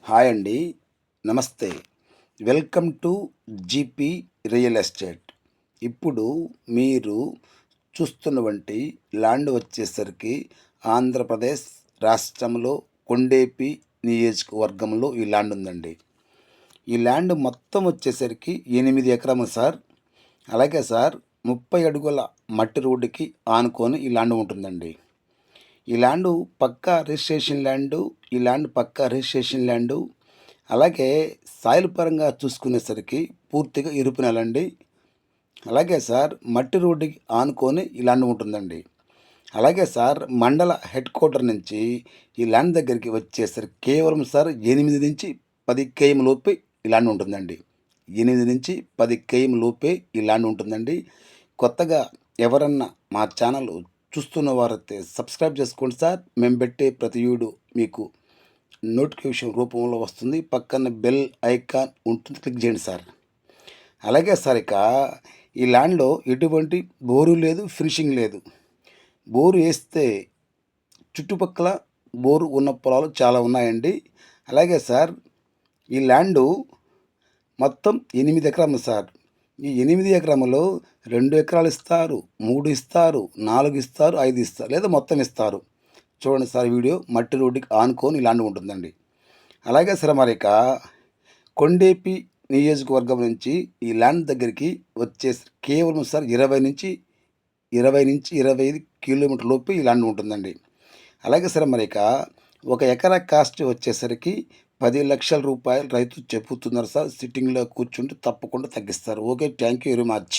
Hi అండి. నమస్తే. Welcome to GP real estate. ఇప్పుడు మీరు చూస్తున్నవంటి ల్యాండ్ వచ్చేసరికి ఆంధ్రప్రదేశ్ రాష్ట్రంలో కొండేపి నియోజకవర్గంలో ఈ ల్యాండ్ ఉందండి. ఈ ల్యాండ్ మొత్తం వచ్చేసరికి 8 ఎకరాలు సార్. అలాగే సార్ 30 అడుగుల మట్టి రోడ్డుకి ఆనుకొని ఈ ల్యాండ్ ఉంటుందండి. ఈ ల్యాండు పక్కా రిజిస్ట్రేషన్ ల్యాండు. ఈ ల్యాండ్ పక్కా రిజిస్ట్రేషన్ ల్యాండు. అలాగే సాయిల్ పరంగా చూసుకునేసరికి పూర్తిగా ఇరుపు నెలండి. అలాగే సార్ మట్టి రోడ్డుకి ఆనుకొని ఈ ల్యాండ్ ఉంటుందండి. అలాగే సార్ మండల హెడ్ క్వార్టర్ నుంచి ఈ ల్యాండ్ దగ్గరికి వచ్చేసరికి కేవలం సార్ 8 నుంచి 10 కేఎం లోపే ఈ ల్యాండ్ ఉంటుందండి. 8 నుంచి 10 కేఎం లోపే ఈ ల్యాండ్ ఉంటుందండి. కొత్తగా ఎవరన్నా మా ఛానల్ చూస్తున్న వారైతే సబ్స్క్రైబ్ చేసుకోండి సార్. మేము పెట్టే ప్రతి వీడియో మీకు నోటిఫికేషన్ రూపంలో వస్తుంది. పక్కన బెల్ ఐకాన్ ఉంటుంది, క్లిక్ చేయండి సార్. అలాగే సార్ ఇక ఈ ల్యాండ్లో ఎటువంటి బోరు లేదు, ఫినిషింగ్ లేదు. బోరు వేస్తే చుట్టుపక్కల బోరు ఉన్న పొలాలు చాలా ఉన్నాయండి. అలాగే సార్ ఈ ల్యాండు మొత్తం 8 ఎకరాలు సార్. ఈ 8 ఎకరాలలో 2 ఎకరాలు ఇస్తారు, 3 ఇస్తారు, 4 ఇస్తారు, 5 ఇస్తారు, లేదా మొత్తం ఇస్తారు. చూడండి సార్ వీడియో మట్టి రోడ్డుకి ఆనుకొని ల్యాండ్ ఉంటుందండి. అలాగే సార్ మరి ఇక కొండేపి నియోజకవర్గం నుంచి ఈ ల్యాండ్ దగ్గరికి వచ్చేసి కేవలం సార్ 20 నుంచి 25 కిలోమీటర్ లోపు ఈ ల్యాండ్ ఉంటుందండి. అలాగే సార్ మరి ఇక 1 ఎకరా కాస్ట్ వచ్చేసరికి 10 లక్షల రూపాయలు రైతు చెప్పుతున్నారు సార్. సిట్టింగ్లో కూర్చుంటే తప్పకుండా తగ్గిస్తారు. Okay, thank you very much.